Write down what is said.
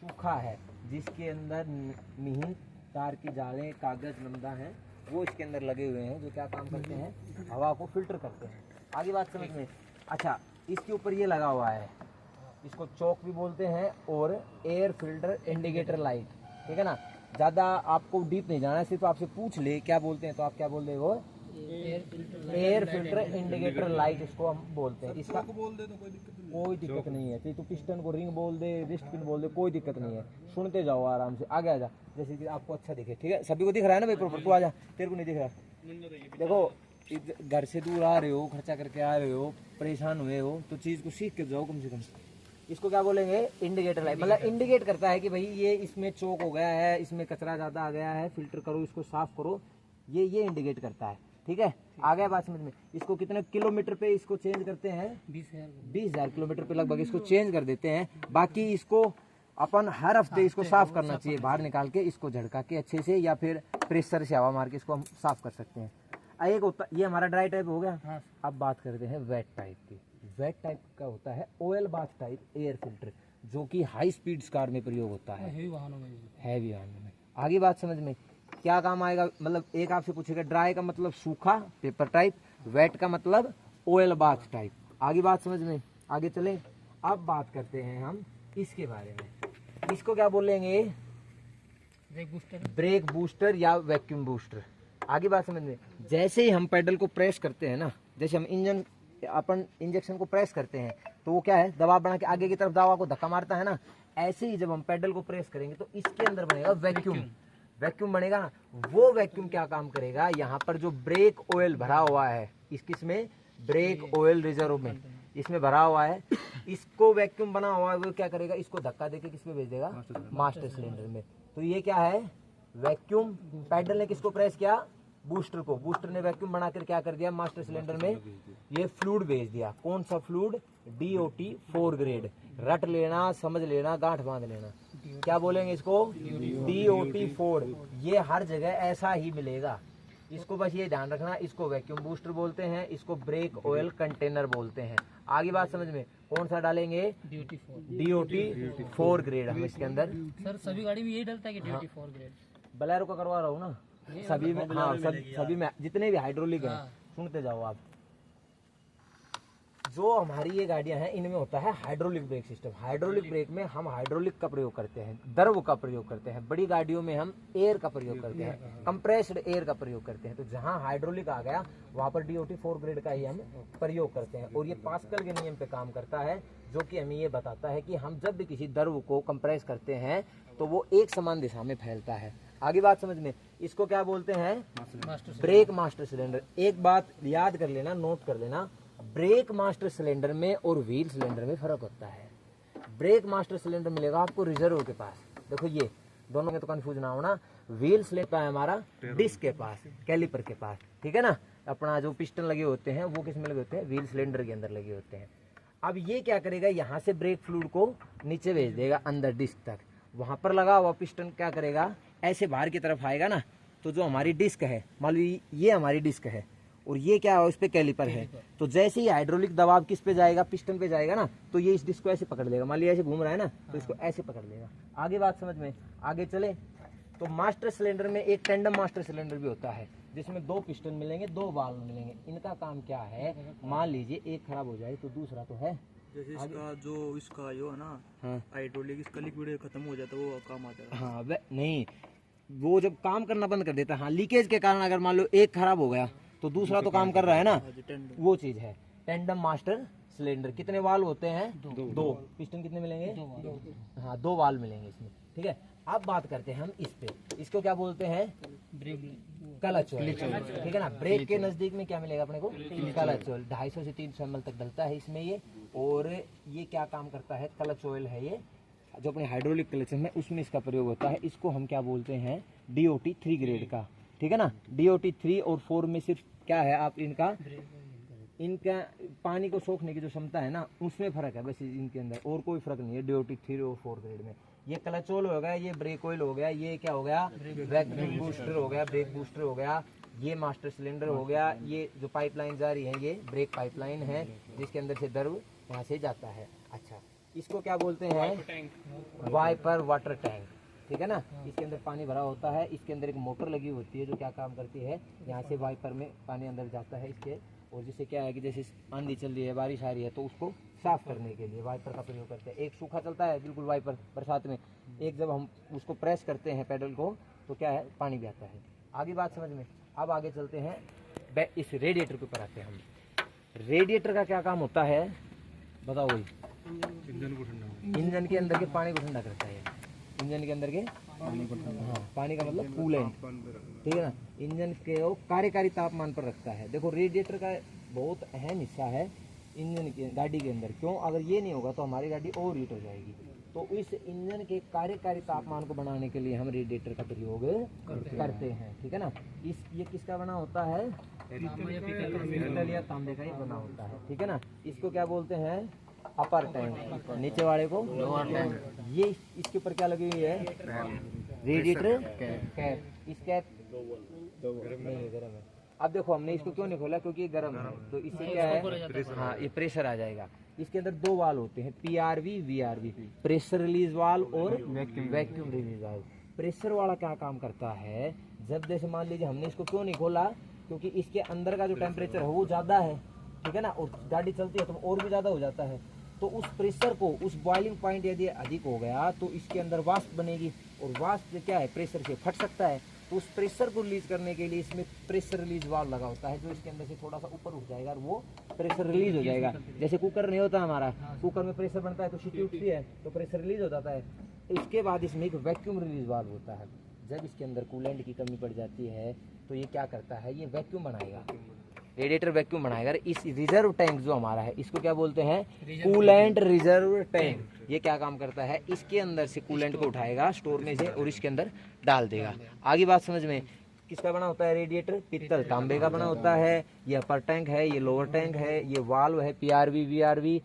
सूखा है, जिसके अंदर मिहिन तार की जालें, कागज, नमदा हैं, वो इसके अंदर लगे हुए हैं, जो क्या काम करते हैं, हवा को फिल्टर करते हैं। आगे बात समझ में। अच्छा, इसके ऊपर ये लगा हुआ है, इसको चौक भी बोलते हैं और एयर फिल्टर इंडिकेटर लाइट, ठीक है ना। ज़्यादा आपको डीप नहीं जाना है, सिर्फ आपसे पूछ ले क्या बोलते हैं तो आप क्या बोल रहे हो, एयर फिल्टर इंडिकेटर लाइट इसको हम बोलते हैं। इसका बोल दे तो कोई दिक्कत नहीं है, तो पिस्टन को रिंग बोल दे, रिस्ट पिन बोल दे, कोई दिक्कत नहीं है। सुनते जाओ आराम से, आगे आ जा, जैसे कि आपको अच्छा दिखे, ठीक है। सभी को दिख रहा है ना भाई प्रॉपर, तू आ जा, तेरे को नहीं दिख रहा। देखो, घर से दूर आ रहे हो, खर्चा करके आ रहे हो, परेशान हुए हो, तो चीज़ को सीख के जाओ कम से कम। इसको क्या बोलेंगे, इंडिकेटर लाइट, मतलब इंडिकेट करता है कि भाई ये इसमें चोक हो गया है, इसमें कचरा ज़्यादा आ गया है, फिल्टर करो, इसको साफ करो, ये इंडिकेट करता है, ठीक है। आ गया बात समझ में। इसको कितने किलोमीटर पे इसको चेंज करते हैं, 20,000 किलोमीटर पे लगभग इसको चेंज कर देते हैं। बाकी इसको अपन हर हफ्ते इसको साफ करना चाहिए, बाहर निकाल के इसको झड़का के अच्छे से, या फिर प्रेशर से हवा मार के इसको हम साफ कर सकते हैं। एक होता, ये हमारा ड्राई टाइप हो गया। अब बात करते हैं वेट टाइप की। वेट टाइप का होता है oil bath type air filter, जो कि हाई स्पीड कार में प्रयोग होता है, हैवी वाहनों में। आगे बात समझ में, क्या काम आएगा, मतलब एक आपसे पूछेगा, ड्राई का मतलब सूखा पेपर टाइप, वेट का मतलब ऑयल बाथ टाइप। आगे बात समझ में, आगे चले। अब बात करते हैं हम इसके बारे में, इसको क्या बोलेंगे, ब्रेक बूस्टर या वैक्यूम बूस्टर। आगे बात समझ में, जैसे ही हम पेडल को प्रेस करते हैं ना, जैसे हम अपन इंजेक्शन को प्रेस करते हैं तो वो क्या है, दबाव बना के आगे की तरफ दवा को धक्का मारता है ना, ऐसे ही जब हम पेडल को प्रेस करेंगे तो इसके अंदर बनेगा वैक्यूम बनेगा ना। वो वैक्यूम क्या काम करेगा, यहाँ पर जो ब्रेक ऑयल भरा हुआ है, किसमें, ब्रेक ऑयल रिजर्व में इसमें भरा हुआ है, इसको वैक्यूम बना हुआ है, वो क्या करेगा, इसको धक्का देके किस में भेज देगा, मास्टर सिलेंडर में। तो ये क्या है, वैक्यूम। पेडल ने किसको प्रेस किया, बूस्टर को, बूस्टर ने वैक्यूम बनाकर क्या कर दिया, मास्टर सिलेंडर में ये फ्लूइड भेज दिया। कौन सा फ्लूइड, DOT 4 ग्रेड। रट लेना, समझ लेना, गांठ बांध लेना, क्या बोलेंगे इसको, DOT 4। ये हर जगह ऐसा ही मिलेगा, इसको बस ये ध्यान रखना, इसको वैक्यूम बूस्टर बोलते हैं, इसको ब्रेक ऑयल कंटेनर बोलते हैं। आगे बात समझ में, कौन सा डालेंगे, DOT 4 ग्रेड हम इसके अंदर। सर सभी गाड़ी में यही डलता है कि DOT 4 ग्रेड, बलेरो का करवा रहा हूँ ना, सभी में, हाँ सभी में जितने भी हाइड्रोलिक हैं, सुनते जाओ आप। जो हमारी ये गाड़ियां हैं, इनमें होता है hydraulic brake system. Hydraulic brake में हम हाइड्रोलिक का प्रयोग करते हैं, द्रव का प्रयोग करते हैं। बड़ी गाड़ियों में हम एयर का प्रयोग करते हैं, कंप्रेस्ड एयर का प्रयोग करते हैं। तो जहां हाइड्रोलिक आ गया वहां पर DOT 4 ग्रेड का ही हम प्रयोग करते हैं। और ये पास्कल के नियम पे काम करता है, जो कि हमें ये बताता है कि हम जब भी किसी द्रव को कंप्रेस करते हैं तो वो एक समान दिशा में फैलता है। आगे बात समझ में, इसको क्या बोलते हैं, ब्रेक मास्टर सिलेंडर। एक बात याद कर लेना, नोट कर लेना, ब्रेक मास्टर सिलेंडर में और व्हील सिलेंडर में फर्क होता है। ब्रेक मास्टर सिलेंडर मिलेगा आपको रिजर्व के पास, देखो ये दोनों में तो कंफ्यूज ना होना। व्हील सिलेंडर है हमारा डिस्क के पास, कैलिपर के पास, ठीक है ना। अपना जो पिस्टन लगे होते हैं वो किस में लगे होते हैं, व्हील सिलेंडर के अंदर लगे होते हैं। अब ये क्या करेगा, यहाँ से ब्रेक फ्लूइड को नीचे भेज देगा अंदर डिस्क तक। वहां पर लगा हुआ पिस्टन क्या करेगा, ऐसे बाहर की तरफ आएगा ना, तो जो हमारी डिस्क है, मान लो ये हमारी डिस्क है और ये क्या है, उस पे कैलिपर है। तो जैसे ही हाइड्रोलिक दबाव किस पे जाएगा, पिस्टन पे जाएगा ना, तो ये इस डिस्क को ऐसे पकड़ लेगा। मान लिया ऐसे घूम रहा है ना, तो इसको ऐसे पकड़ लेगा। आगे बात समझ में, आगे चले तो मास्टर सिलेंडर में एक टेंडम मास्टर सिलेंडर भी होता है, जिसमें 2 पिस्टन मिलेंगे, 2 वाल्व मिलेंगे। इनका काम क्या है, मान लीजिए एक खराब हो जाए तो दूसरा तो है। जैसे इसका जो इसका यो है ना, हाइड्रोलिक, इसका लिक्विड खत्म हो जाता है, वो काम आता है। हाँ नहीं, वो जब काम करना बंद कर देता है, हाँ लीकेज के कारण अगर मान लो एक खराब हो गया तो दूसरा तो काम कर रहा है ना, वो चीज है टेंडम मास्टर सिलेंडर। कितने वाल्व होते हैं, 2। पिस्टन कितने मिलेंगे, 2। हाँ 2 वाल्व मिलेंगे इसमें, ठीक है। अब बात करते हैं हम इस पे, इसको क्या बोलते हैं, क्लच ऑयल, ठीक है ना। ब्रेक के नजदीक में क्या मिलेगा अपने को, क्लच ऑयल। 250 से 300 ml तक डलता है इसमें ये। और ये क्या काम करता है, क्लच ऑयल है ये, जो अपने हाइड्रोलिक क्लच है उसमें इसका प्रयोग होता है। इसको हम क्या बोलते हैं, DOT 3 ग्रेड का, ठीक है ना। DOT 3 और 4 में सिर्फ क्या है, आप इनका पानी को सोखने की जो क्षमता है ना, उसमें फर्क है बस इनके अंदर, और कोई फर्क नहीं है DOT 3 और 4 ग्रेड में। ये क्लच ऑयल हो गया, ये ब्रेक ऑयल हो गया, ये क्या हो गया, वैक्यूम बूस्टर हो गया, ब्रेक बूस्टर हो गया, ये मास्टर सिलेंडर हो गया। ये जो पाइपलाइन जा रही है ये ब्रेक पाइपलाइन है, जिसके अंदर से द्रव यहाँ से जाता है। अच्छा, इसको क्या बोलते हैं, वाइपर वाटर टैंक, ठीक है ना। इसके अंदर पानी भरा होता है, इसके अंदर एक मोटर लगी होती है जो क्या काम करती है, यहाँ से वाइपर में पानी अंदर जाता है इसके, और जिससे क्या है कि जैसे आंधी चल रही है, बारिश आ रही है, तो उसको साफ करने के लिए वाइपर का प्रयोग करते हैं। एक सूखा चलता है बिल्कुल वाइपर बरसात में, एक जब हम उसको प्रेस करते हैं पेडल को, तो क्या है, पानी भी आता है। आगे बात समझ में। अब आगे चलते हैं, इस रेडिएटर के ऊपर आते हैं हम। रेडिएटर का क्या काम होता है बताओ भाई। इंजन के अंदर के पानी को ठंडा करता है। इंजन के अंदर के पानी को, हाँ, पानी का मतलब कूलेंट, ठीक है ना। इंजन के वो कार्यकारी तापमान पर रखता है। देखो रेडिएटर का बहुत अहम हिस्सा है इंजन के, गाड़ी के अंदर। क्यों, अगर ये नहीं होगा तो हमारी गाड़ी ओवर हीट हो जाएगी। तो इस इंजन के कार्यकारी तापमान को बढ़ाने के लिए हम रेडिएटर का प्रयोग करते हैं, ठीक है ना। ये किसका बना होता है, पीतल या तांबे का ही बना होता है, ठीक है ना। इसको क्या बोलते हैं, अपर टैंक, नीचे वाले को लोअर टैंक। ये इसके ऊपर क्या लगी हुई है, रेडिएटर कैप। इस कैप नहीं गर्म है। अब देखो हमने इसको क्यों नहीं खोला, क्योंकि ये गर्म है, तो इससे क्या है, हाँ, ये प्रेशर आ जाएगा। इसके अंदर दो वाल्व होते हैं, PRV VRV, pressure release valve और वैक्यूम रिलीज वाल्व। प्रेशर वाला क्या काम करता है, जब जैसे मान लीजिए हमने इसको क्यों नहीं खोला, क्योंकि इसके अंदर का जो टेम्परेचर है वो ज्यादा है, ठीक है ना, और गाड़ी चलती है तो और भी ज्यादा हो जाता है। तो उस प्रेशर को, उस बॉइलिंग पॉइंट यदि अधिक हो गया तो इसके अंदर वाष्प बनेगी, और वाष्प क्या है, प्रेशर से फट सकता है। तो उस प्रेशर को रिलीज करने के लिए इसमें प्रेशर रिलीज वाल्व लगा होता है, जो इसके अंदर से थोड़ा सा ऊपर उठ जाएगा और वो प्रेशर रिलीज हो जाएगा। जैसे कुकर नहीं होता हमारा, कुकर में प्रेशर बनता है तो सीटी उठती है तो प्रेशर रिलीज हो जाता है। इसके बाद इसमें एक वैक्यूम रिलीज वाल्व होता है। जब इसके अंदर कूलेंट की कमी पड़ जाती है तो ये क्या करता है, ये वैक्यूम बनाएगा, रेडिएटर वैक्यूम बनाएगा। इस रिजर्व टैंक जो हमारा है, इसको क्या बोलते हैं, कूलेंट रिजर्व टैंक। ये क्या काम करता है, इसके अंदर से कूलेंट को उठाएगा स्टोर में से और इसके अंदर डाल देगा। आगे बात समझ में। किसका बना होता है रेडिएटर, पीतल तांबे का बना होता है। ये अपर टैंक है, ये लोअर टैंक है, ये वाल्व है पीआरवी वीआरवी,